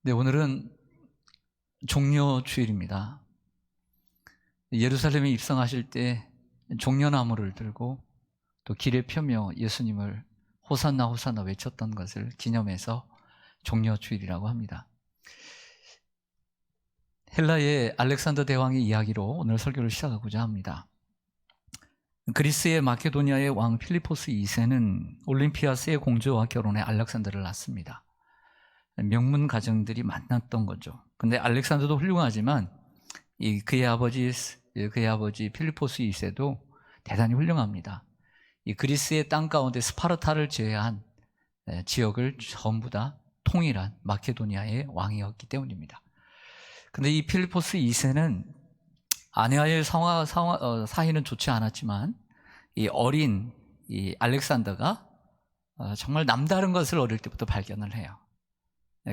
네, 오늘은 종려주일입니다. 예루살렘에 입성하실 때 종려나무를 들고 또 길에 펴며 예수님을 호산나 호산나 외쳤던 것을 기념해서 종려주일이라고 합니다. 헬라의 알렉산더 대왕의 이야기로 오늘 설교를 시작하고자 합니다. 그리스의 마케도니아의 왕 필리포스 2세는 올림피아스의 공주와 결혼해 알렉산더를 낳습니다. 명문 가정들이 만났던 거죠. 근데 알렉산더도 훌륭하지만 그의 아버지 필리포스 2세도 대단히 훌륭합니다. 이 그리스의 땅 가운데 스파르타를 제외한 지역을 전부 다 통일한 마케도니아의 왕이었기 때문입니다. 근데 이 필리포스 2세는 아내와의 사이는 좋지 않았지만 이 어린 이 알렉산더가 정말 남다른 것을 어릴 때부터 발견을 해요.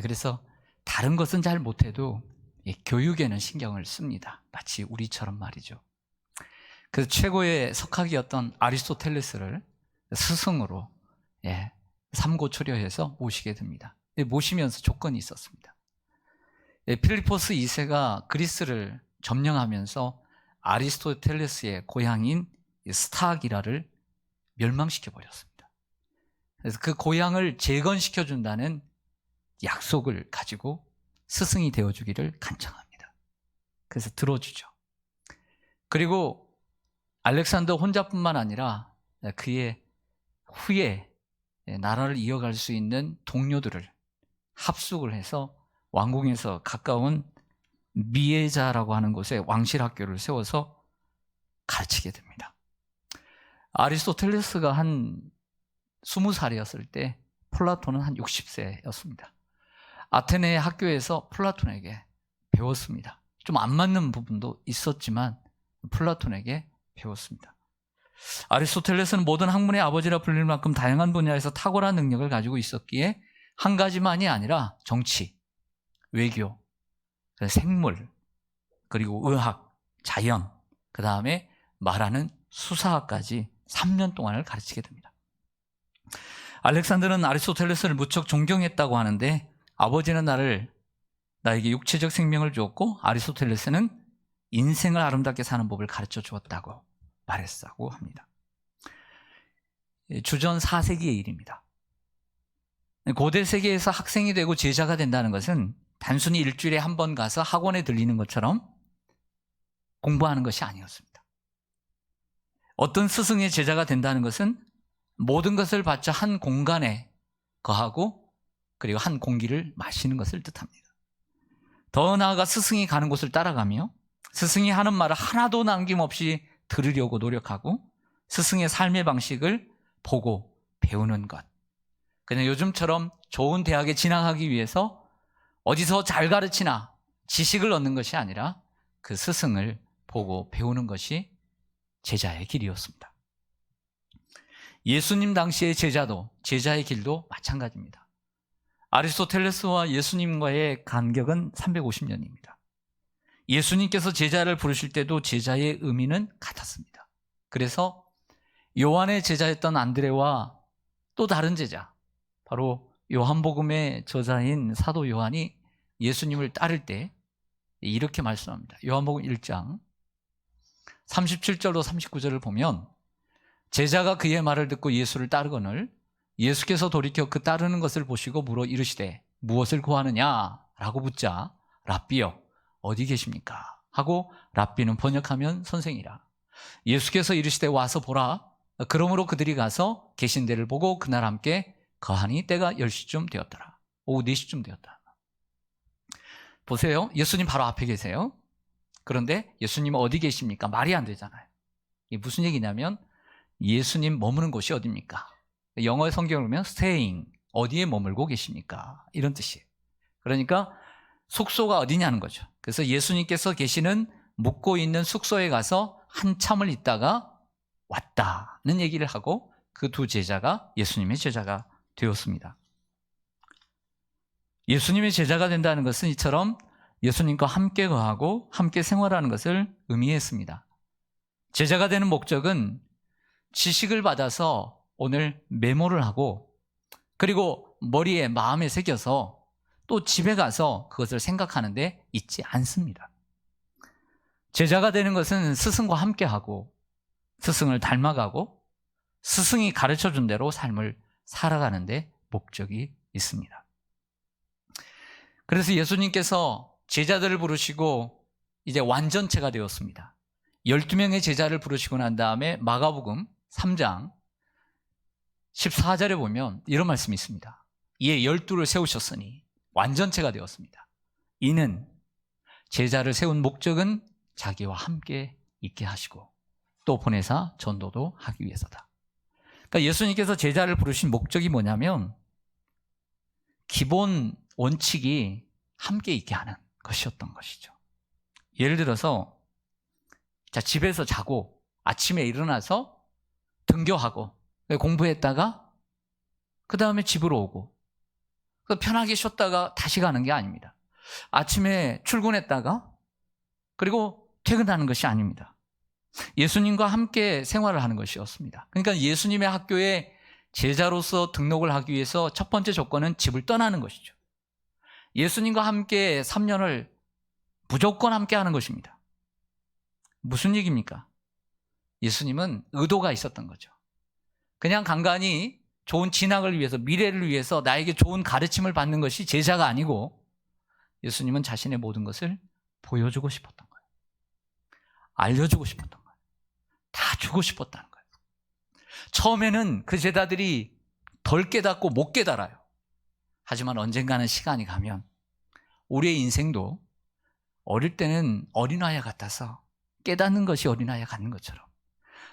그래서 다른 것은 잘 못해도 교육에는 신경을 씁니다. 마치 우리처럼 말이죠. 그래서 최고의 석학이었던 아리스토텔레스를 스승으로 삼고초려해서 모시게 됩니다. 모시면서 조건이 있었습니다. 필리포스 2세가 그리스를 점령하면서 아리스토텔레스의 고향인 스타기라를 멸망시켜 버렸습니다. 그래서 그 고향을 재건시켜준다는 약속을 가지고 스승이 되어주기를 간청합니다. 그래서 들어주죠. 그리고 알렉산더 혼자뿐만 아니라 그의 후에 나라를 이어갈 수 있는 동료들을 합숙을 해서 왕궁에서 가까운 미에자라고 하는 곳에 왕실학교를 세워서 가르치게 됩니다. 아리스토텔레스가 한 20살이었을 때 플라톤은 한 60세였습니다. 아테네 학교에서 플라톤에게 배웠습니다. 좀 안 맞는 부분도 있었지만 플라톤에게 배웠습니다. 아리스토텔레스는 모든 학문의 아버지라 불릴 만큼 다양한 분야에서 탁월한 능력을 가지고 있었기에 한 가지만이 아니라 정치, 외교, 생물, 그리고 의학, 자연, 그 다음에 말하는 수사학까지 3년 동안을 가르치게 됩니다. 알렉산더는 아리스토텔레스를 무척 존경했다고 하는데 아버지는 나에게 육체적 생명을 주었고 아리스토텔레스는 인생을 아름답게 사는 법을 가르쳐 주었다고 말했다고 합니다. 주전 4세기의 일입니다. 고대 세계에서 학생이 되고 제자가 된다는 것은 단순히 일주일에 한 번 가서 학원에 들리는 것처럼 공부하는 것이 아니었습니다. 어떤 스승의 제자가 된다는 것은 모든 것을 바쳐 한 공간에 거하고 그리고 한 공기를 마시는 것을 뜻합니다. 더 나아가 스승이 가는 곳을 따라가며 스승이 하는 말을 하나도 남김없이 들으려고 노력하고 스승의 삶의 방식을 보고 배우는 것. 그냥 요즘처럼 좋은 대학에 진학하기 위해서 어디서 잘 가르치나 지식을 얻는 것이 아니라 그 스승을 보고 배우는 것이 제자의 길이었습니다. 예수님 당시의 제자의 길도 마찬가지입니다. 아리스토텔레스와 예수님과의 간격은 350년입니다. 예수님께서 제자를 부르실 때도 제자의 의미는 같았습니다. 그래서 요한의 제자였던 안드레와 또 다른 제자, 바로 요한복음의 저자인 사도 요한이 예수님을 따를 때 이렇게 말씀합니다. 요한복음 1장 37절로 39절을 보면 제자가 그의 말을 듣고 예수를 따르거늘 예수께서 돌이켜 그 따르는 것을 보시고 물어 이르시되 무엇을 구하느냐? 라고 묻자 랍비여 어디 계십니까? 하고 랍비는 번역하면 선생이라. 예수께서 이르시되 와서 보라. 그러므로 그들이 가서 계신 데를 보고 그날 함께 거하니 때가 10시쯤 되었더라. 오후 4시쯤 되었다. 보세요. 예수님 바로 앞에 계세요. 그런데 예수님 어디 계십니까? 말이 안 되잖아요. 이게 무슨 얘기냐면 예수님 머무는 곳이 어디입니까? 영어 성경을 보면 staying, 어디에 머물고 계십니까? 이런 뜻이에요. 그러니까 숙소가 어디냐는 거죠. 그래서 예수님께서 계시는 묵고 있는 숙소에 가서 한참을 있다가 왔다는 얘기를 하고 그 두 제자가 예수님의 제자가 되었습니다. 예수님의 제자가 된다는 것은 이처럼 예수님과 함께 거하고 함께 생활하는 것을 의미했습니다. 제자가 되는 목적은 지식을 받아서 오늘 메모를 하고 그리고 머리에 마음에 새겨서 또 집에 가서 그것을 생각하는데 있지 않습니다. 제자가 되는 것은 스승과 함께하고 스승을 닮아가고 스승이 가르쳐준 대로 삶을 살아가는 데 목적이 있습니다. 그래서 예수님께서 제자들을 부르시고 이제 완전체가 되었습니다. 12명의 제자를 부르시고 난 다음에 마가복음 3장 14절에 보면 이런 말씀이 있습니다. 이에 12를 세우셨으니 완전체가 되었습니다. 이는 제자를 세운 목적은 자기와 함께 있게 하시고 또 보내사 전도도 하기 위해서다. 그러니까 예수님께서 제자를 부르신 목적이 뭐냐면 기본 원칙이 함께 있게 하는 것이었던 것이죠. 예를 들어서 집에서 자고 아침에 일어나서 등교하고 공부했다가 그 다음에 집으로 오고 편하게 쉬었다가 다시 가는 게 아닙니다. 아침에 출근했다가 그리고 퇴근하는 것이 아닙니다. 예수님과 함께 생활을 하는 것이었습니다. 그러니까 예수님의 학교에 제자로서 등록을 하기 위해서 첫 번째 조건은 집을 떠나는 것이죠. 예수님과 함께 3년을 무조건 함께 하는 것입니다. 무슨 얘기입니까? 예수님은 의도가 있었던 거죠. 그냥 간간히 좋은 진학을 위해서, 미래를 위해서 나에게 좋은 가르침을 받는 것이 제자가 아니고 예수님은 자신의 모든 것을 보여주고 싶었던 거예요. 알려주고 싶었던 거예요. 다 주고 싶었다는 거예요. 처음에는 그 제자들이 덜 깨닫고 못 깨달아요. 하지만 언젠가는 시간이 가면 우리의 인생도 어릴 때는 어린아이 같아서 깨닫는 것이 어린아이 같는 것처럼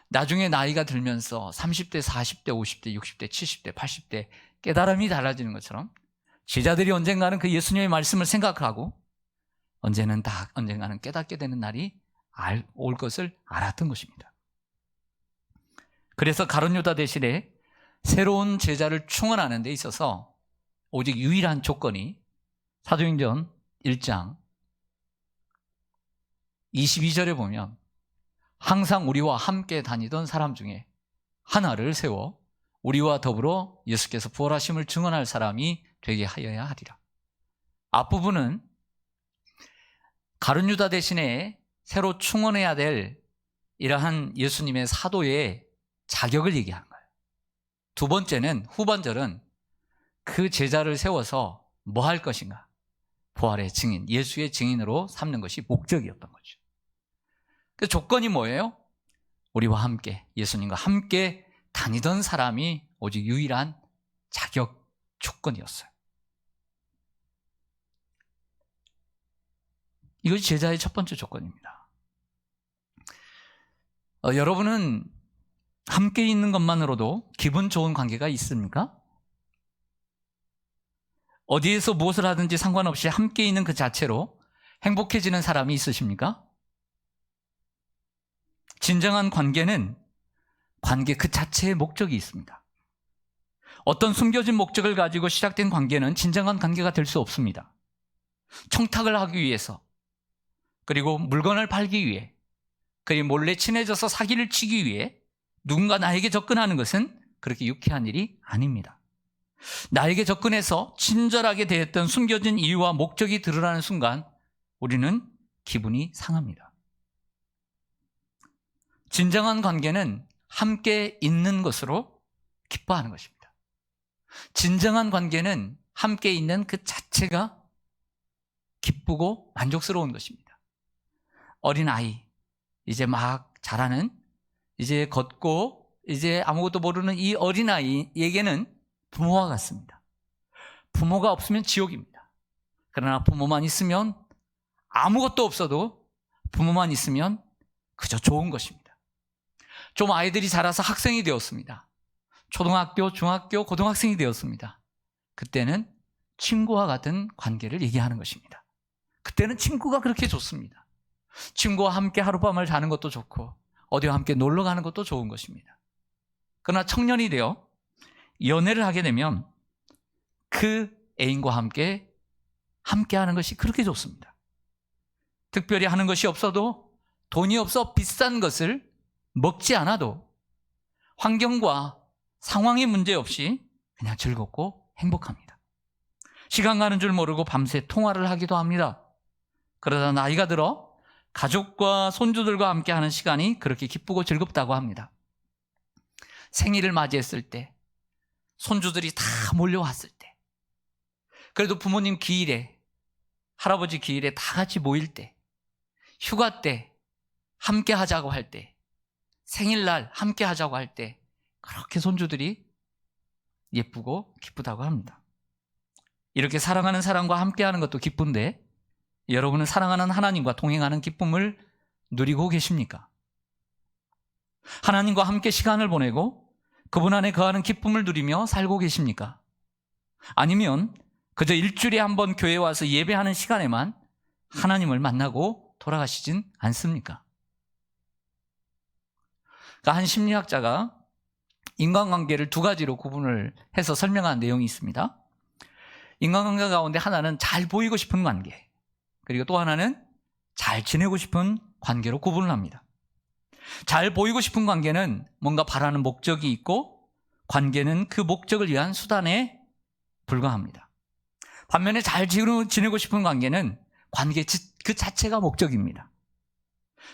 나중에 나이가 들면서 30대, 40대, 50대, 60대, 70대, 80대 깨달음이 달라지는 것처럼 제자들이 언젠가는 그 예수님의 말씀을 생각하고 언젠가는 깨닫게 되는 날이 올 것을 알았던 것입니다. 그래서 가룟 유다 대신에 새로운 제자를 충원하는 데 있어서 오직 유일한 조건이 사도행전 1장 22절에 보면 항상 우리와 함께 다니던 사람 중에 하나를 세워 우리와 더불어 예수께서 부활하심을 증언할 사람이 되게 하여야 하리라. 앞부분은 가룟 유다 대신에 새로 충원해야 될 이러한 예수님의 사도의 자격을 얘기하는 거예요. 두 번째는 후반절은 그 제자를 세워서 뭐 할 것인가? 부활의 증인, 예수의 증인으로 삼는 것이 목적이었던 거죠. 그 조건이 뭐예요? 우리와 함께, 예수님과 함께 다니던 사람이 오직 유일한 자격 조건이었어요. 이것이 제자의 첫 번째 조건입니다. 여러분은 함께 있는 것만으로도 기분 좋은 관계가 있습니까? 어디에서 무엇을 하든지 상관없이 함께 있는 그 자체로 행복해지는 사람이 있으십니까? 진정한 관계는 관계 그 자체의 목적이 있습니다. 어떤 숨겨진 목적을 가지고 시작된 관계는 진정한 관계가 될 수 없습니다. 청탁을 하기 위해서, 그리고 물건을 팔기 위해, 그리고 몰래 친해져서 사기를 치기 위해 누군가 나에게 접근하는 것은 그렇게 유쾌한 일이 아닙니다. 나에게 접근해서 친절하게 대했던 숨겨진 이유와 목적이 드러나는 순간 우리는 기분이 상합니다. 진정한 관계는 함께 있는 것으로 기뻐하는 것입니다. 진정한 관계는 함께 있는 그 자체가 기쁘고 만족스러운 것입니다. 어린아이, 이제 막 자라는, 이제 걷고 이제 아무것도 모르는 이 어린아이에게는 부모와 같습니다. 부모가 없으면 지옥입니다. 그러나 부모만 있으면, 아무것도 없어도 부모만 있으면 그저 좋은 것입니다. 좀 아이들이 자라서 학생이 되었습니다. 초등학교, 중학교, 고등학생이 되었습니다. 그때는 친구와 같은 관계를 얘기하는 것입니다. 그때는 친구가 그렇게 좋습니다. 친구와 함께 하룻밤을 자는 것도 좋고 어디와 함께 놀러 가는 것도 좋은 것입니다. 그러나 청년이 되어 연애를 하게 되면 그 애인과 함께 하는 것이 그렇게 좋습니다. 특별히 하는 것이 없어도, 돈이 없어 비싼 것을 먹지 않아도 환경과 상황의 문제 없이 그냥 즐겁고 행복합니다. 시간 가는 줄 모르고 밤새 통화를 하기도 합니다. 그러다 나이가 들어 가족과 손주들과 함께 하는 시간이 그렇게 기쁘고 즐겁다고 합니다. 생일을 맞이했을 때, 손주들이 다 몰려왔을 때, 그래도 부모님 기일에, 할아버지 기일에 다 같이 모일 때, 휴가 때 함께 하자고 할 때, 생일날 함께 하자고 할 때 그렇게 손주들이 예쁘고 기쁘다고 합니다. 이렇게 사랑하는 사람과 함께 하는 것도 기쁜데 여러분은 사랑하는 하나님과 동행하는 기쁨을 누리고 계십니까? 하나님과 함께 시간을 보내고 그분 안에 거하는 기쁨을 누리며 살고 계십니까? 아니면 그저 일주일에 한 번 교회에 와서 예배하는 시간에만 하나님을 만나고 돌아가시진 않습니까? 그러니까 한 심리학자가 인간관계를 두 가지로 구분을 해서 설명한 내용이 있습니다. 인간관계 가운데 하나는 잘 보이고 싶은 관계, 그리고 또 하나는 잘 지내고 싶은 관계로 구분을 합니다. 잘 보이고 싶은 관계는 뭔가 바라는 목적이 있고 관계는 그 목적을 위한 수단에 불과합니다. 반면에 잘 지내고 싶은 관계는 관계 그 자체가 목적입니다.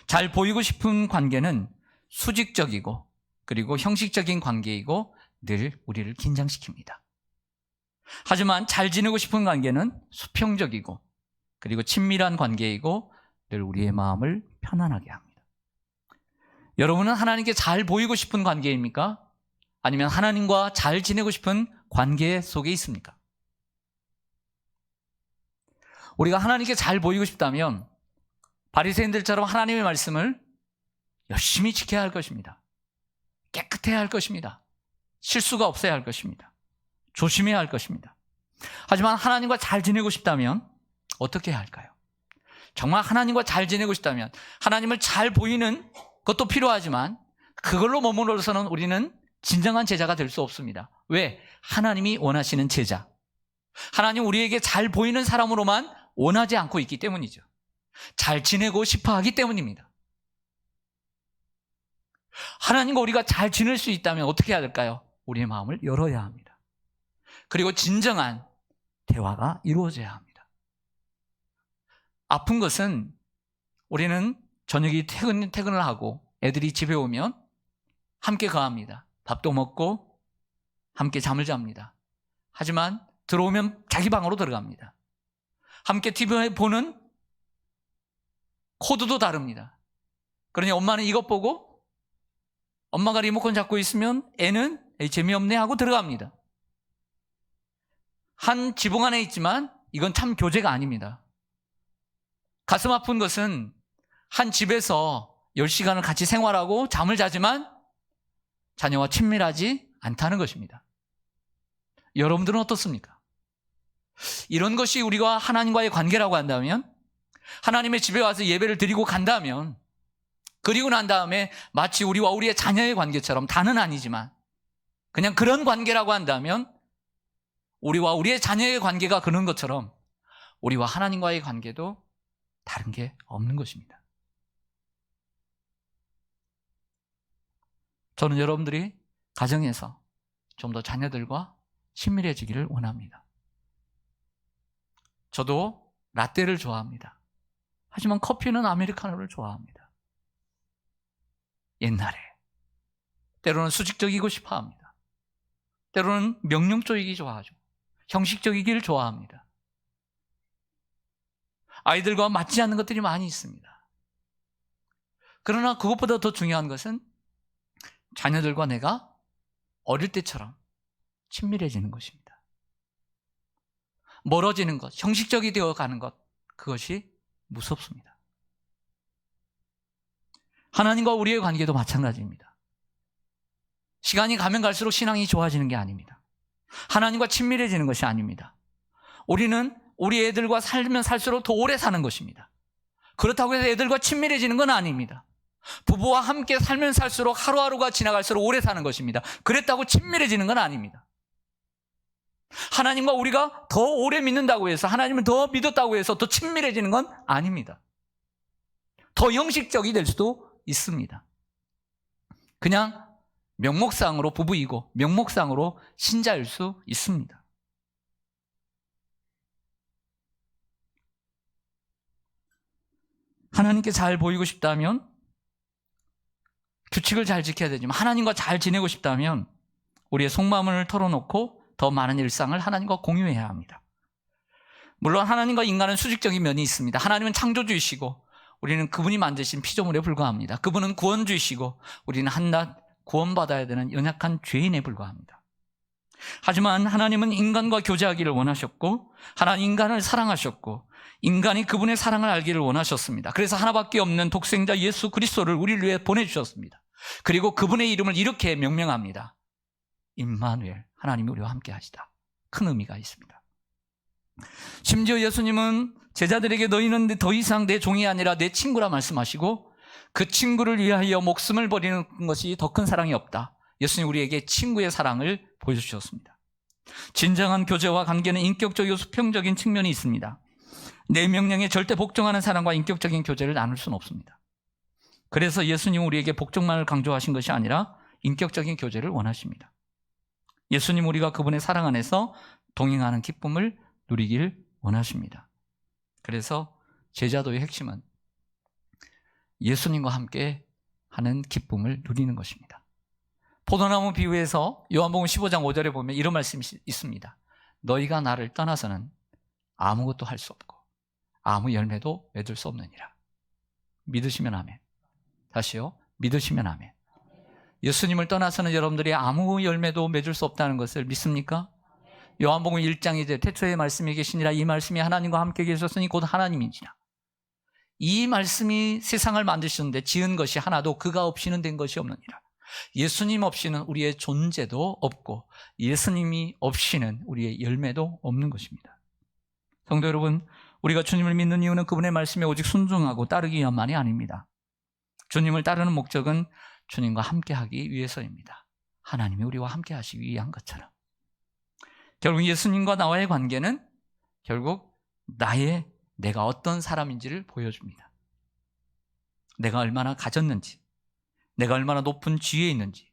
잘 보이고 싶은 관계는 수직적이고 그리고 형식적인 관계이고 늘 우리를 긴장시킵니다. 하지만 잘 지내고 싶은 관계는 수평적이고 그리고 친밀한 관계이고 늘 우리의 마음을 편안하게 합니다. 여러분은 하나님께 잘 보이고 싶은 관계입니까? 아니면 하나님과 잘 지내고 싶은 관계 속에 있습니까? 우리가 하나님께 잘 보이고 싶다면 바리새인들처럼 하나님의 말씀을 열심히 지켜야 할 것입니다. 깨끗해야 할 것입니다. 실수가 없어야 할 것입니다. 조심해야 할 것입니다. 하지만 하나님과 잘 지내고 싶다면 어떻게 해야 할까요? 정말 하나님과 잘 지내고 싶다면 하나님을 잘 보이는 것도 필요하지만 그걸로 머물러서는 우리는 진정한 제자가 될 수 없습니다. 왜? 하나님이 원하시는 제자, 하나님 우리에게 잘 보이는 사람으로만 원하지 않고 있기 때문이죠. 잘 지내고 싶어 하기 때문입니다. 하나님과 우리가 잘 지낼 수 있다면 어떻게 해야 될까요? 우리의 마음을 열어야 합니다. 그리고 진정한 대화가 이루어져야 합니다. 아픈 것은 우리는 저녁에 퇴근을 하고 애들이 집에 오면 함께 거합니다. 밥도 먹고 함께 잠을 잡니다. 하지만 들어오면 자기 방으로 들어갑니다. 함께 TV 보는 코드도 다릅니다. 그러니 엄마는 이것 보고 엄마가 리모컨 잡고 있으면 애는 재미없네 하고 들어갑니다. 한 지붕 안에 있지만 이건 참 교제가 아닙니다. 가슴 아픈 것은 한 집에서 10시간을 같이 생활하고 잠을 자지만 자녀와 친밀하지 않다는 것입니다. 여러분들은 어떻습니까? 이런 것이 우리가 하나님과의 관계라고 한다면, 하나님의 집에 와서 예배를 드리고 간다면, 그리고 난 다음에 마치 우리와 우리의 자녀의 관계처럼, 다는 아니지만 그냥 그런 관계라고 한다면 우리와 우리의 자녀의 관계가 그런 것처럼 우리와 하나님과의 관계도 다른 게 없는 것입니다. 저는 여러분들이 가정에서 좀 더 자녀들과 친밀해지기를 원합니다. 저도 라떼를 좋아합니다. 하지만 커피는 아메리카노를 좋아합니다. 옛날에 때로는 수직적이고 싶어 합니다. 때로는 명령적이기 좋아하죠. 형식적이기를 좋아합니다. 아이들과 맞지 않는 것들이 많이 있습니다. 그러나 그것보다 더 중요한 것은 자녀들과 내가 어릴 때처럼 친밀해지는 것입니다. 멀어지는 것, 형식적이 되어 가는 것, 그것이 무섭습니다. 하나님과 우리의 관계도 마찬가지입니다. 시간이 가면 갈수록 신앙이 좋아지는 게 아닙니다. 하나님과 친밀해지는 것이 아닙니다. 우리는 우리 애들과 살면 살수록 더 오래 사는 것입니다. 그렇다고 해서 애들과 친밀해지는 건 아닙니다. 부부와 함께 살면 살수록 하루하루가 지나갈수록 오래 사는 것입니다. 그랬다고 친밀해지는 건 아닙니다. 하나님과 우리가 더 오래 믿는다고 해서, 하나님을 더 믿었다고 해서 더 친밀해지는 건 아닙니다. 더 형식적이 될 수도 있습니다. 그냥 명목상으로 부부이고 명목상으로 신자일 수 있습니다. 하나님께 잘 보이고 싶다면 규칙을 잘 지켜야 되지만, 하나님과 잘 지내고 싶다면 우리의 속마음을 털어놓고 더 많은 일상을 하나님과 공유해야 합니다. 물론 하나님과 인간은 수직적인 면이 있습니다. 하나님은 창조주이시고 우리는 그분이 만드신 피조물에 불과합니다. 그분은 구원주이시고 우리는 한낱 구원받아야 되는 연약한 죄인에 불과합니다. 하지만 하나님은 인간과 교제하기를 원하셨고, 하나님 인간을 사랑하셨고, 인간이 그분의 사랑을 알기를 원하셨습니다. 그래서 하나밖에 없는 독생자 예수 그리스도를 우리를 위해 보내주셨습니다. 그리고 그분의 이름을 이렇게 명명합니다. 임마누엘, 하나님이 우리와 함께 하시다. 큰 의미가 있습니다. 심지어 예수님은 제자들에게 너희는 더 이상 내 종이 아니라 내 친구라 말씀하시고, 그 친구를 위하여 목숨을 버리는 것이 더 큰 사랑이 없다. 예수님 우리에게 친구의 사랑을 보여주셨습니다. 진정한 교제와 관계는 인격적이고 수평적인 측면이 있습니다. 내 명령에 절대 복종하는 사람과 인격적인 교제를 나눌 수는 없습니다. 그래서 예수님은 우리에게 복종만을 강조하신 것이 아니라 인격적인 교제를 원하십니다. 예수님 우리가 그분의 사랑 안에서 동행하는 기쁨을 누리길 원하십니다. 그래서 제자도의 핵심은 예수님과 함께 하는 기쁨을 누리는 것입니다. 포도나무 비유에서 요한복음 15장 5절에 보면 이런 말씀이 있습니다. 너희가 나를 떠나서는 아무것도 할 수 없고 아무 열매도 맺을 수 없느니라. 믿으시면 아멘. 다시요. 믿으시면 아멘. 예수님을 떠나서는 여러분들이 아무 열매도 맺을 수 없다는 것을 믿습니까? 요한복음 1장 이제 태초에 말씀이 계시니라. 이 말씀이 하나님과 함께 계셨으니 곧 하나님이시라. 이 말씀이 세상을 만드셨는데 지은 것이 하나도 그가 없이는 된 것이 없느니라. 예수님 없이는 우리의 존재도 없고 예수님이 없이는 우리의 열매도 없는 것입니다. 성도 여러분, 우리가 주님을 믿는 이유는 그분의 말씀에 오직 순종하고 따르기 위함만이 아닙니다. 주님을 따르는 목적은 주님과 함께하기 위해서입니다. 하나님이 우리와 함께하시기 위한 것처럼. 결국 예수님과 나와의 관계는 결국 내가 어떤 사람인지를 보여줍니다. 내가 얼마나 가졌는지, 내가 얼마나 높은 지위에 있는지,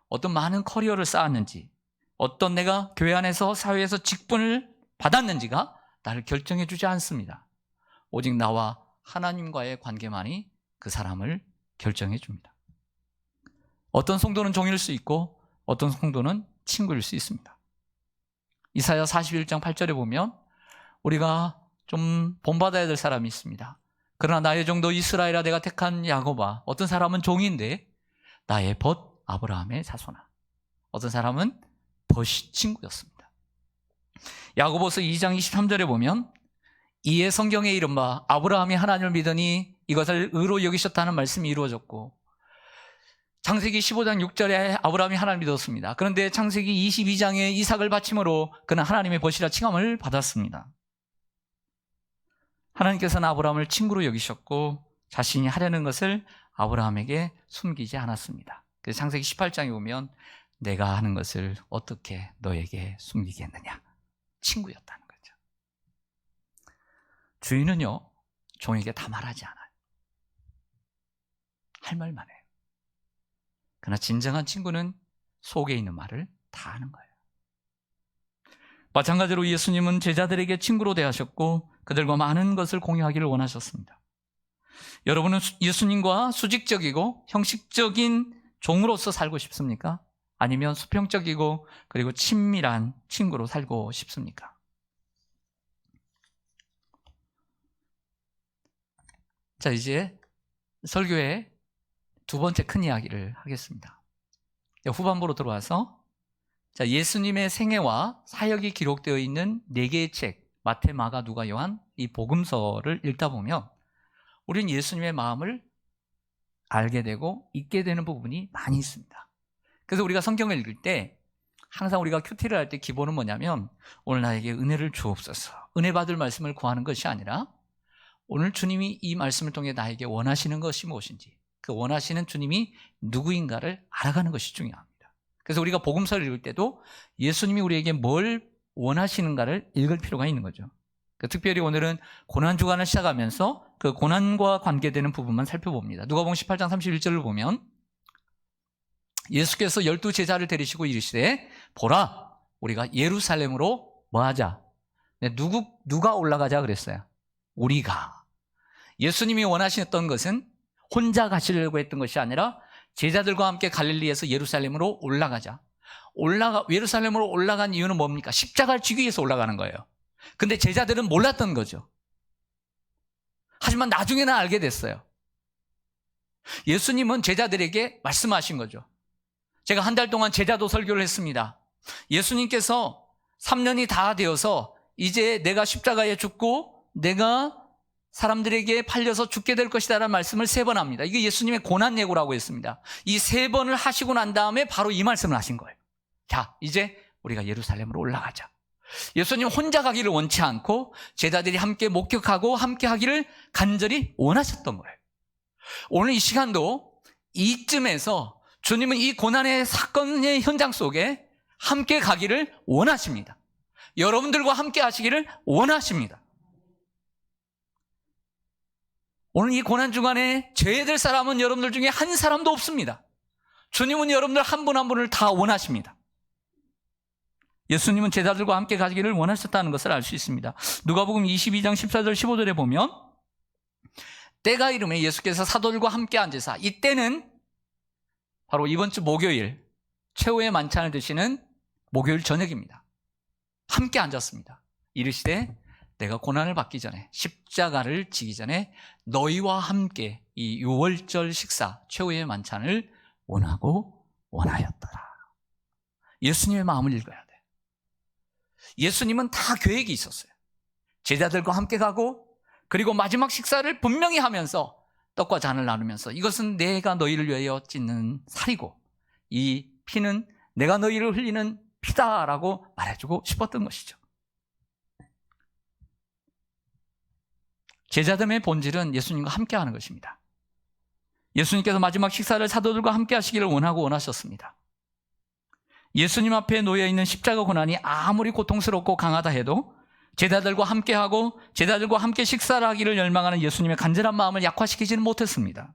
어떤 많은 커리어를 쌓았는지, 어떤 내가 교회 안에서 사회에서 직분을 받았는지가 나를 결정해 주지 않습니다. 오직 나와 하나님과의 관계만이 그 사람을 결정해 줍니다. 어떤 성도는 종일 수 있고 어떤 성도는 친구일 수 있습니다. 이사야 41장 8절에 보면 우리가 좀 본받아야 될 사람이 있습니다. 그러나 나의 종도 이스라엘아, 내가 택한 야곱아. 어떤 사람은 종인데 나의 벗 아브라함의 자손아. 어떤 사람은 벗이 친구였습니다. 야고보서 2장 23절에 보면 이에 성경에 이른바 아브라함이 하나님을 믿으니 이것을 의로 여기셨다는 말씀이 이루어졌고, 창세기 15장 6절에 아브라함이 하나님을 믿었습니다. 그런데 창세기 22장에 이삭을 바침으로 그는 하나님의 벗이라 칭함을 받았습니다. 하나님께서는 아브라함을 친구로 여기셨고 자신이 하려는 것을 아브라함에게 숨기지 않았습니다. 그래서 창세기 18장에 보면 내가 하는 것을 어떻게 너에게 숨기겠느냐. 친구였다는 거죠. 주인은요, 종에게 다 말하지 않아요. 할 말만 해요. 그러나 진정한 친구는 속에 있는 말을 다 하는 거예요. 마찬가지로 예수님은 제자들에게 친구로 대하셨고 그들과 많은 것을 공유하기를 원하셨습니다. 여러분은 예수님과 수직적이고 형식적인 종으로서 살고 싶습니까? 아니면 수평적이고 그리고 친밀한 친구로 살고 싶습니까? 자, 이제 설교의 두 번째 큰 이야기를 하겠습니다. 후반부로 들어와서 예수님의 생애와 사역이 기록되어 있는 4개의 책, 마태, 마가, 누가, 요한, 이 복음서를 읽다 보면 우리는 예수님의 마음을 알게 되고 잊게 되는 부분이 많이 있습니다. 그래서 우리가 성경을 읽을 때 항상 우리가 큐티를 할 때 기본은 뭐냐면 오늘 나에게 은혜를 주옵소서, 은혜 받을 말씀을 구하는 것이 아니라 오늘 주님이 이 말씀을 통해 나에게 원하시는 것이 무엇인지, 그 원하시는 주님이 누구인가를 알아가는 것이 중요합니다. 그래서 우리가 복음서를 읽을 때도 예수님이 우리에게 뭘 원하시는가를 읽을 필요가 있는 거죠. 특별히 오늘은 고난주간을 시작하면서 그 고난과 관계되는 부분만 살펴봅니다. 누가복음 18장 31절을 보면 예수께서 12제자를 데리시고 이르시되 보라, 우리가 예루살렘으로 뭐하자? 누가 올라가자 그랬어요? 우리가 예수님이 원하셨던 것은 혼자 가시려고 했던 것이 아니라 제자들과 함께 갈릴리에서 예루살렘으로 예루살렘으로 올라간 이유는 뭡니까? 십자가를 지기 위해서 올라가는 거예요. 근데 제자들은 몰랐던 거죠. 하지만 나중에는 알게 됐어요. 예수님은 제자들에게 말씀하신 거죠. 제가 한 달 동안 제자도 설교를 했습니다. 예수님께서 3년이 다 되어서 이제 내가 십자가에 죽고 내가 사람들에게 팔려서 죽게 될 것이다 라는 말씀을 3번 합니다. 이게 예수님의 고난 예고라고 했습니다. 이 3번을 하시고 난 다음에 바로 이 말씀을 하신 거예요. 자, 이제 우리가 예루살렘으로 올라가자. 예수님 혼자 가기를 원치 않고 제자들이 함께 목격하고 함께 하기를 간절히 원하셨던 거예요. 오늘 이 시간도 이쯤에서 주님은 이 고난의 사건의 현장 속에 함께 가기를 원하십니다. 여러분들과 함께 하시기를 원하십니다. 오늘 이 고난 주간에 죄될 사람은 여러분들 중에 한 사람도 없습니다. 주님은 여러분들 한 분 한 분을 다 원하십니다. 예수님은 제자들과 함께 가기를 원하셨다는 것을 알 수 있습니다. 누가복음 22장 14절 15절에 보면 때가 이르매 예수께서 사도들과 함께 앉으사, 이때는 바로 이번 주 목요일 최후의 만찬을 드시는 목요일 저녁입니다. 함께 앉았습니다. 이르시되 내가 고난을 받기 전에, 십자가를 지기 전에 너희와 함께 이 유월절 식사 최후의 만찬을 원하였더라. 예수님의 마음을 읽어야 돼. 예수님은 다 계획이 있었어요. 제자들과 함께 가고, 그리고 마지막 식사를 분명히 하면서 떡과 잔을 나누면서 이것은 내가 너희를 위하여 찢는 살이고 이 피는 내가 너희를 흘리는 피다라고 말해주고 싶었던 것이죠. 제자됨의 본질은 예수님과 함께 하는 것입니다. 예수님께서 마지막 식사를 사도들과 함께 하시기를 원하셨습니다. 예수님 앞에 놓여있는 십자가 고난이 아무리 고통스럽고 강하다 해도 제자들과 함께하고 제자들과 함께 식사를 하기를 열망하는 예수님의 간절한 마음을 약화시키지는 못했습니다.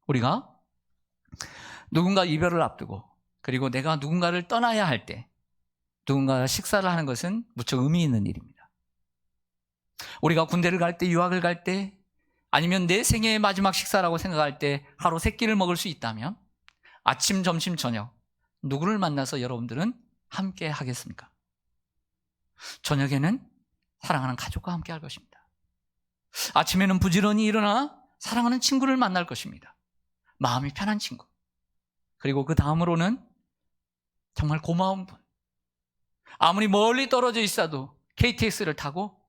우리가 누군가 이별을 앞두고, 그리고 내가 누군가를 떠나야 할 때 누군가와 식사를 하는 것은 무척 의미 있는 일입니다. 우리가 군대를 갈 때, 유학을 갈 때, 아니면 내 생애의 마지막 식사라고 생각할 때 하루 3끼를 먹을 수 있다면 아침, 점심, 저녁 누구를 만나서 여러분들은 함께 하겠습니까? 저녁에는 사랑하는 가족과 함께 할 것입니다. 아침에는 부지런히 일어나 사랑하는 친구를 만날 것입니다. 마음이 편한 친구. 그리고 그 다음으로는 정말 고마운 분. 아무리 멀리 떨어져 있어도 KTX를 타고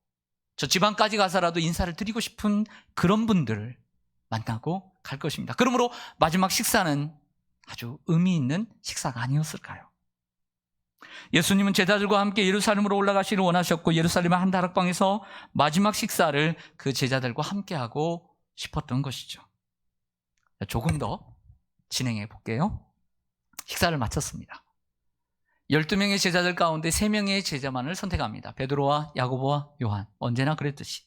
저 지방까지 가서라도 인사를 드리고 싶은 그런 분들을 만나고 갈 것입니다. 그러므로 마지막 식사는 아주 의미 있는 식사가 아니었을까요? 예수님은 제자들과 함께 예루살렘으로 올라가시기를 원하셨고, 예루살렘의 한 다락방에서 마지막 식사를 그 제자들과 함께 하고 싶었던 것이죠. 조금 더 진행해 볼게요. 식사를 마쳤습니다. 12명의 제자들 가운데 3명의 제자만을 선택합니다. 베드로와 야고보와 요한. 언제나 그랬듯이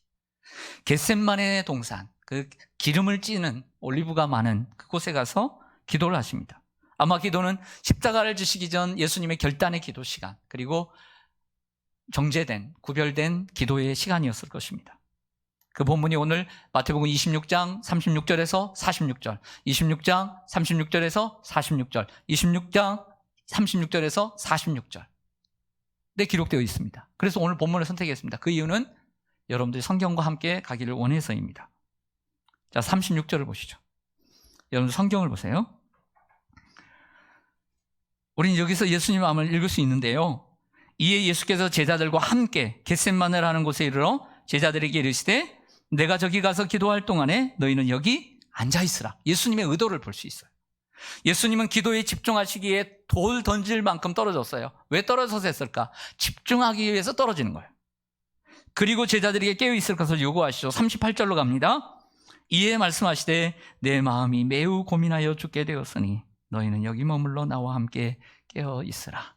겟셋마네 동산, 그 기름을 찌는 올리브가 많은 그곳에 가서 기도를 하십니다. 아마 기도는 십자가를 지시기 전 예수님의 결단의 기도 시간, 그리고 정제된, 구별된 기도의 시간이었을 것입니다. 그 본문이 오늘 마태복음 26장 36절에서 46절, 26장 36절에서 46절, 26장 36절에서 46절에 기록되어 있습니다. 그래서 오늘 본문을 선택했습니다. 그 이유는 여러분들이 성경과 함께 가기를 원해서입니다. 자, 36절을 보시죠. 여러분 성경을 보세요. 우리는 여기서 예수님의 마음을 읽을 수 있는데요. 이에 예수께서 제자들과 함께 겟셋마네라는 곳에 이르러 제자들에게 이르시되 내가 저기 가서 기도할 동안에 너희는 여기 앉아있으라. 예수님의 의도를 볼 수 있어요. 예수님은 기도에 집중하시기에 돌 던질 만큼 떨어졌어요. 왜 떨어져서 했을까? 집중하기 위해서 떨어지는 거예요. 그리고 제자들에게 깨어있을 것을 요구하시죠. 38절로 갑니다. 이에 말씀하시되 내 마음이 매우 고민하여 죽게 되었으니 너희는 여기 머물러 나와 함께 깨어있으라.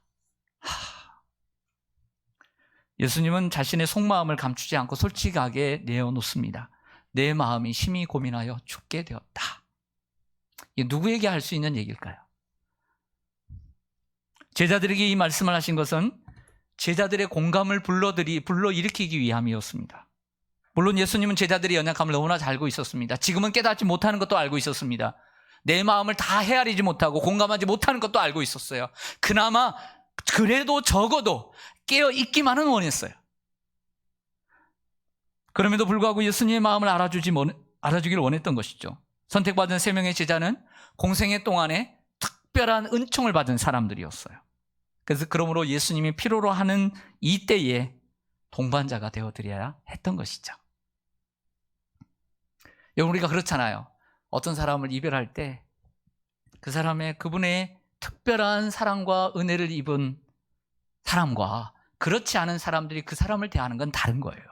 예수님은 자신의 속마음을 감추지 않고 솔직하게 내어놓습니다. 내 마음이 심히 고민하여 죽게 되었다. 이게 누구에게 할 수 있는 얘기일까요? 제자들에게 이 말씀을 하신 것은 제자들의 공감을 불러일으키기 위함이었습니다. 물론 예수님은 제자들의 연약함을 너무나 잘 알고 있었습니다. 지금은 깨닫지 못하는 것도 알고 있었습니다. 내 마음을 다 헤아리지 못하고 공감하지 못하는 것도 알고 있었어요. 그나마 그래도 적어도 깨어 있기만은 원했어요. 그럼에도 불구하고 예수님의 마음을 알아주길 원했던 것이죠. 선택받은 3명의 제자는 공생애 동안에 특별한 은총을 받은 사람들이었어요. 그래서 그러므로 예수님이 필요로 하는 이때에 동반자가 되어드려야 했던 것이죠. 여러분, 우리가 그렇잖아요. 어떤 사람을 이별할 때 그 그분의 특별한 사랑과 은혜를 입은 사람과 그렇지 않은 사람들이 그 사람을 대하는 건 다른 거예요.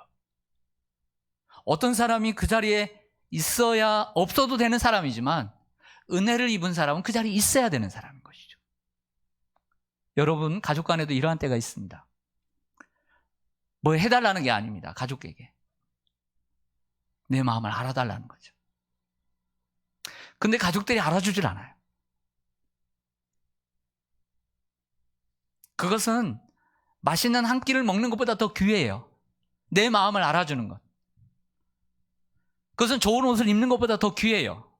어떤 사람이 그 자리에 있어야 없어도 되는 사람이지만 은혜를 입은 사람은 그 자리에 있어야 되는 사람인 것이죠. 여러분, 가족 간에도 이러한 때가 있습니다. 뭐 해달라는 게 아닙니다. 가족에게 내 마음을 알아달라는 거죠. 근데 가족들이 알아주질 않아요. 그것은 맛있는 한 끼를 먹는 것보다 더 귀해요. 내 마음을 알아주는 것. 그것은 좋은 옷을 입는 것보다 더 귀해요.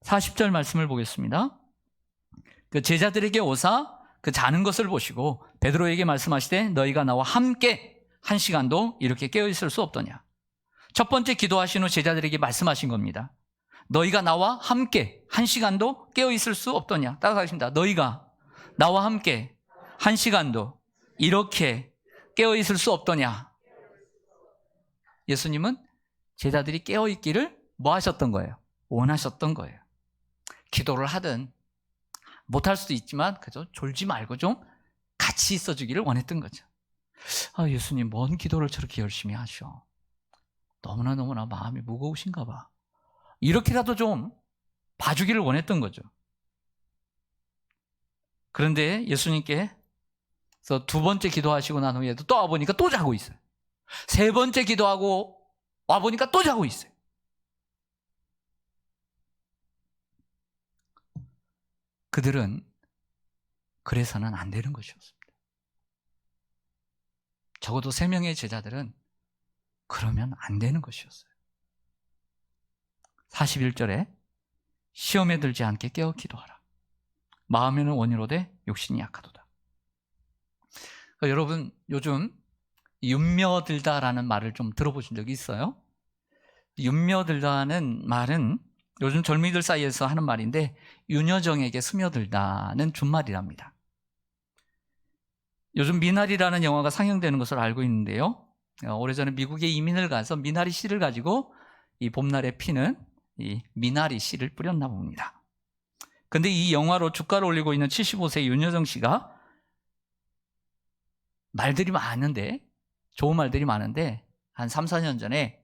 40절 말씀을 보겠습니다. 그 제자들에게 오사 그 자는 것을 보시고 베드로에게 말씀하시되 너희가 나와 함께 1시간도 이렇게 깨어있을 수 없더냐. 첫 번째 기도하신 후 제자들에게 말씀하신 겁니다. 너희가 나와 함께 1시간도 깨어있을 수 없더냐. 따라가겠습니다. 너희가 나와 함께 1시간도 이렇게 깨어있을 수 없더냐. 예수님은 제자들이 깨어있기를 뭐 하셨던 거예요? 원하셨던 거예요. 기도를 하든 못할 수도 있지만 그저 졸지 말고 좀 같이 있어주기를 원했던 거죠. 예수님 뭔 기도를 저렇게 열심히 하셔. 너무나 마음이 무거우신가 봐. 이렇게라도 좀 봐주기를 원했던 거죠. 그런데 예수님께서 2번째 기도하시고 난 후에도 또 와보니까 또 자고 있어요. 3번째 기도하고 와보니까 또 자고 있어요. 그들은 그래서는 안 되는 것이었습니다. 적어도 3명의 제자들은 그러면 안 되는 것이었어요. 41절에 시험에 들지 않게 깨어 기도하라. 마음에는 원이로되 육신이 약하도다. 그러니까 여러분, 요즘 윤며들다라는 말을 좀 들어보신 적이 있어요? 윤며들다는 말은 요즘 젊은이들 사이에서 하는 말인데 윤여정에게 스며들다는 준말이랍니다. 요즘 미나리라는 영화가 상영되는 것을 알고 있는데요. 오래전에 미국에 이민을 가서 미나리 씨를 가지고 이 봄날에 피는 이 미나리 씨를 뿌렸나 봅니다. 근데 이 영화로 주가를 올리고 있는 75세 윤여정 씨가 말들이 많은데, 좋은 말들이 많은데 한 3, 4년 전에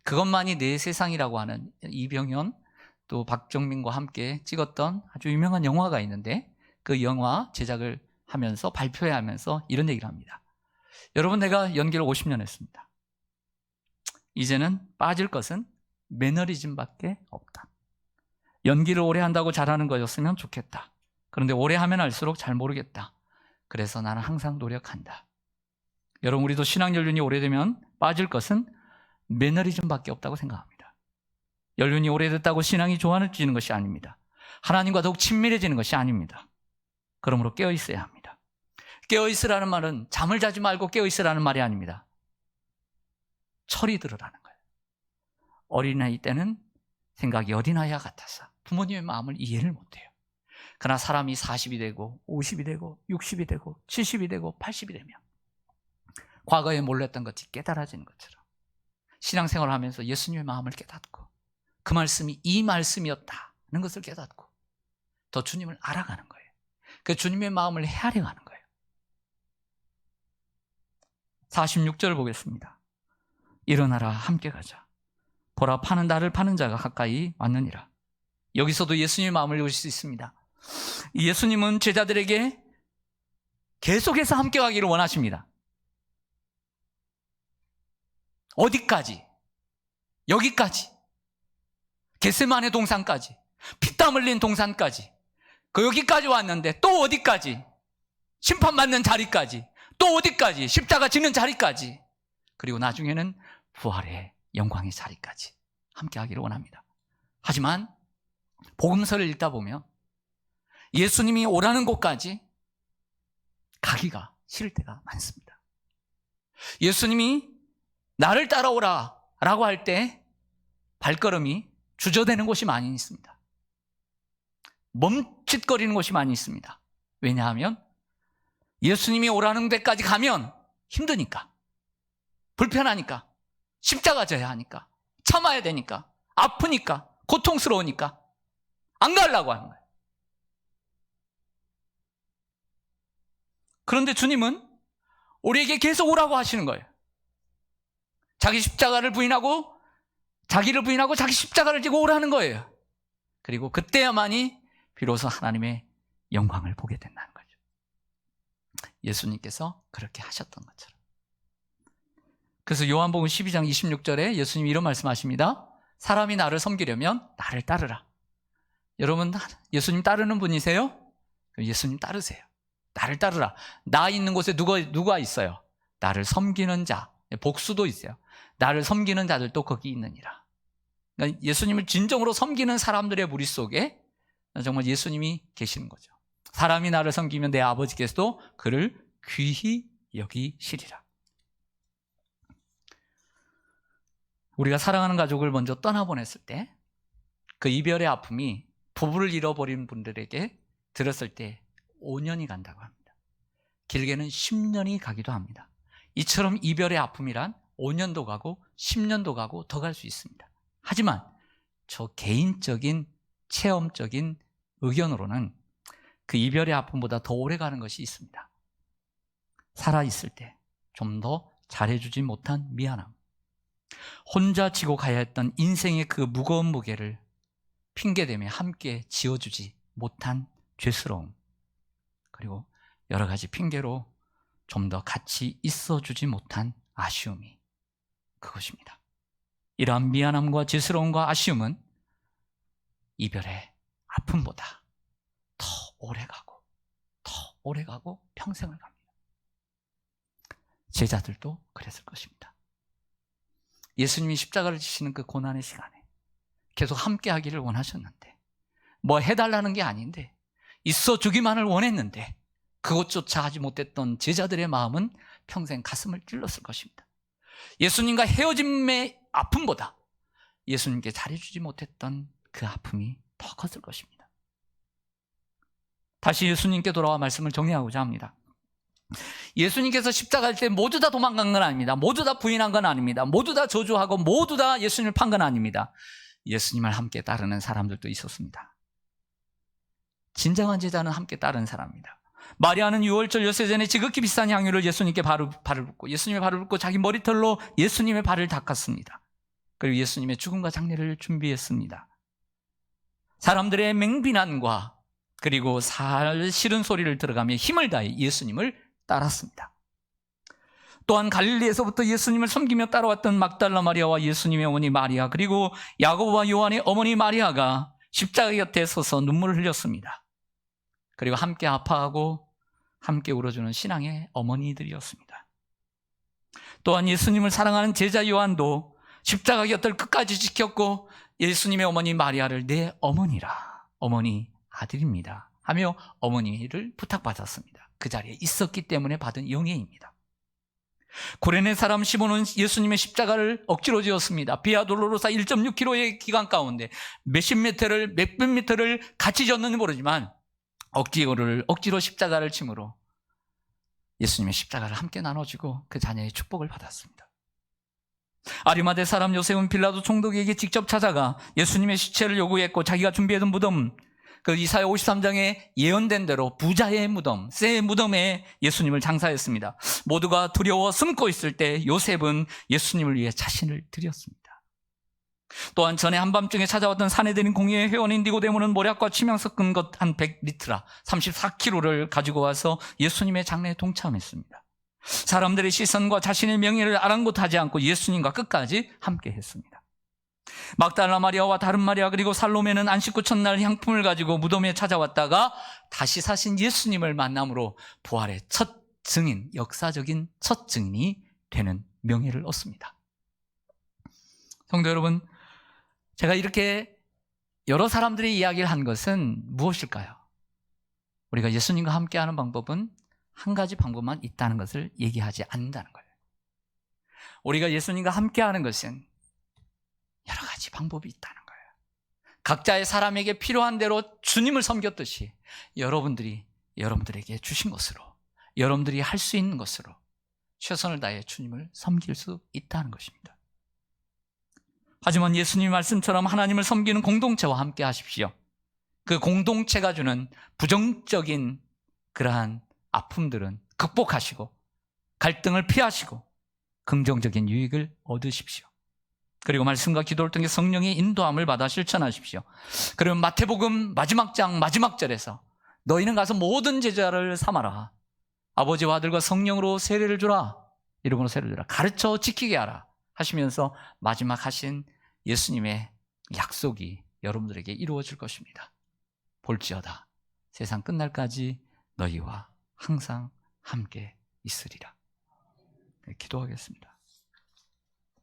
그것만이 내 세상이라고 하는 이병현 또 박정민과 함께 찍었던 아주 유명한 영화가 있는데 그 영화 제작을 하면서 발표하면서 이런 얘기를 합니다. 여러분, 내가 연기를 50년 했습니다. 이제는 빠질 것은 매너리즘밖에 없다. 연기를 오래 한다고 잘하는 거였으면 좋겠다. 그런데 오래 하면 할수록 잘 모르겠다. 그래서 나는 항상 노력한다. 여러분, 우리도 신앙 연륜이 오래되면 빠질 것은 매너리즘밖에 없다고 생각합니다. 연륜이 오래됐다고 신앙이 좋아지는 것이 아닙니다. 하나님과 더욱 친밀해지는 것이 아닙니다. 그러므로 깨어있어야 합니다. 깨어있으라는 말은 잠을 자지 말고 깨어있으라는 말이 아닙니다. 철이 들으라는 거예요. 어린아이 때는 생각이 어린아이와 같아서 부모님의 마음을 이해를 못해요. 그러나 사람이 40이 되고 50이 되고 60이 되고 70이 되고 80이 되면 과거에 몰랐던 것이 깨달아지는 것처럼 신앙생활을 하면서 예수님의 마음을 깨닫고 그 말씀이 이 말씀이었다는 것을 깨닫고 더 주님을 알아가는 거예요. 그 주님의 마음을 헤아려가는 거예요. 46절 보겠습니다. 일어나라, 함께 가자. 보라, 나를 파는 자가 가까이 왔느니라. 여기서도 예수님의 마음을 읽을 수 있습니다. 예수님은 제자들에게 계속해서 함께 가기를 원하십니다. 어디까지? 여기까지. 겟세마네 동산까지. 피땀 흘린 동산까지. 여기까지 왔는데 또 어디까지? 심판받는 자리까지. 또 어디까지? 십자가 지는 자리까지. 그리고 나중에는 부활의 영광의 자리까지 함께 하기를 원합니다. 하지만 복음서를 읽다 보면 예수님이 오라는 곳까지 가기가 싫을 때가 많습니다. 예수님이 나를 따라오라 라고 할 때 발걸음이 주저되는 곳이 많이 있습니다. 멈칫거리는 곳이 많이 있습니다. 왜냐하면 예수님이 오라는 데까지 가면 힘드니까, 불편하니까, 십자가 져야 하니까, 참아야 되니까, 아프니까, 고통스러우니까 안 가려고 하는 거예요. 그런데 주님은 우리에게 계속 오라고 하시는 거예요. 자기 십자가를 부인하고 자기를 부인하고 자기 십자가를 지고 오라는 거예요. 그리고 그때야만이 비로소 하나님의 영광을 보게 된다는 거죠. 예수님께서 그렇게 하셨던 것처럼. 그래서 요한복음 12장 26절에 예수님이 이런 말씀하십니다. 사람이 나를 섬기려면 나를 따르라. 여러분, 예수님 따르는 분이세요? 예수님 따르세요. 나를 따르라. 나 있는 곳에 누가 있어요? 나를 섬기는 자, 복수도 있어요. 나를 섬기는 자들도 거기 있느니라. 그러니까 예수님을 진정으로 섬기는 사람들의 무리 속에 정말 예수님이 계시는 거죠. 사람이 나를 섬기면 내 아버지께서도 그를 귀히 여기시리라. 우리가 사랑하는 가족을 먼저 떠나보냈을 때 그 이별의 아픔이 부부를 잃어버린 분들에게 들었을 때 5년이 간다고 합니다. 길게는 10년이 가기도 합니다. 이처럼 이별의 아픔이란 5년도 가고 10년도 가고 더 갈 수 있습니다. 하지만 저 개인적인 체험적인 의견으로는 그 이별의 아픔보다 더 오래 가는 것이 있습니다. 살아있을 때 좀 더 잘해주지 못한 미안함, 혼자 지고 가야 했던 인생의 그 무거운 무게를 핑계대며 함께 지어주지 못한 죄스러움, 그리고 여러 가지 핑계로 좀 더 같이 있어주지 못한 아쉬움이 그것입니다. 이러한 미안함과 죄스러움과 아쉬움은 이별의 아픔보다 더 오래 가고 평생을 갑니다. 제자들도 그랬을 것입니다. 예수님이 십자가를 지시는 그 고난의 시간에 계속 함께 하기를 원하셨는데, 뭐 해달라는 게 아닌데, 있어주기만을 원했는데 그것조차 하지 못했던 제자들의 마음은 평생 가슴을 찔렀을 것입니다. 예수님과 헤어짐의 아픔보다 예수님께 잘해주지 못했던 그 아픔이 더 컸을 것입니다. 다시 예수님께 돌아와 말씀을 정리하고자 합니다. 예수님께서 십자가일 때 모두 다 도망간 건 아닙니다. 모두 다 부인한 건 아닙니다. 모두 다 저주하고 모두 다 예수님을 판 건 아닙니다. 예수님을 함께 따르는 사람들도 있었습니다. 진정한 제자는 함께 따르는 사람입니다. 마리아는 유월절 엿새 전에 지극히 비싼 향유를 예수님께 발을 붓고, 예수님의 발을 붓고 자기 머리털로 예수님의 발을 닦았습니다. 그리고 예수님의 죽음과 장례를 준비했습니다. 사람들의 맹비난과 그리고 싫은 소리를 들어가며 힘을 다해 예수님을 따랐습니다. 또한 갈릴리에서부터 예수님을 섬기며 따라왔던 막달라 마리아와 예수님의 어머니 마리아, 그리고 야고보와 요한의 어머니 마리아가 십자가 곁에 서서 눈물을 흘렸습니다. 그리고 함께 아파하고 함께 울어주는 신앙의 어머니들이었습니다. 또한 예수님을 사랑하는 제자 요한도 십자가 곁을 끝까지 지켰고 예수님의 어머니 마리아를 내 어머니라, 어머니 아들입니다 하며 어머니를 부탁받았습니다. 그 자리에 있었기 때문에 받은 영예입니다. 구레네 사람 시몬은 예수님의 십자가를 억지로 지었습니다. 비아 돌로로사 1.6km의 기간 가운데 몇백 미터를 같이 졌는지 모르지만 억지로 십자가를 침으로 예수님의 십자가를 함께 나눠주고 그 자녀의 축복을 받았습니다. 아리마대 사람 요셉은 빌라도 총독에게 직접 찾아가 예수님의 시체를 요구했고, 자기가 준비해둔 무덤, 그 이사야 53장에 예언된 대로 부자의 무덤, 새 무덤에 예수님을 장사했습니다. 모두가 두려워 숨고 있을 때 요셉은 예수님을 위해 자신을 드렸습니다. 또한 전에 한밤중에 찾아왔던 사내들인 공의회 회원인 니고데모는 모략과 침향 섞은 것 한 100리트라 34kg를 가지고 와서 예수님의 장례에 동참했습니다. 사람들의 시선과 자신의 명예를 아랑곳하지 않고 예수님과 끝까지 함께 했습니다. 막달라 마리아와 다른 마리아 그리고 살로메는 안식구 첫날 향품을 가지고 무덤에 찾아왔다가 다시 사신 예수님을 만남으로 부활의 첫 증인, 역사적인 첫 증인이 되는 명예를 얻습니다. 성도 여러분, 제가 이렇게 여러 사람들이 이야기를 한 것은 무엇일까요? 우리가 예수님과 함께하는 방법은 한 가지 방법만 있다는 것을 얘기하지 않는다는 거예요. 우리가 예수님과 함께하는 것은 여러 가지 방법이 있다는 거예요. 각자의 사람에게 필요한 대로 주님을 섬겼듯이 여러분들에게 주신 것으로, 여러분들이 할 수 있는 것으로 최선을 다해 주님을 섬길 수 있다는 것입니다. 하지만 예수님 말씀처럼 하나님을 섬기는 공동체와 함께 하십시오. 그 공동체가 주는 부정적인 그러한 아픔들은 극복하시고 갈등을 피하시고 긍정적인 유익을 얻으십시오. 그리고 말씀과 기도를 통해 성령의 인도함을 받아 실천하십시오. 그러면 마태복음 마지막 장 마지막 절에서 너희는 가서 모든 제자를 삼아라. 아버지와 아들과 성령으로 세례를 주라. 이름으로 세례를 주라. 가르쳐 지키게 하라. 하시면서 마지막 하신 예수님의 약속이 여러분들에게 이루어질 것입니다. 볼지어다 세상 끝날까지 너희와 항상 함께 있으리라. 네, 기도하겠습니다.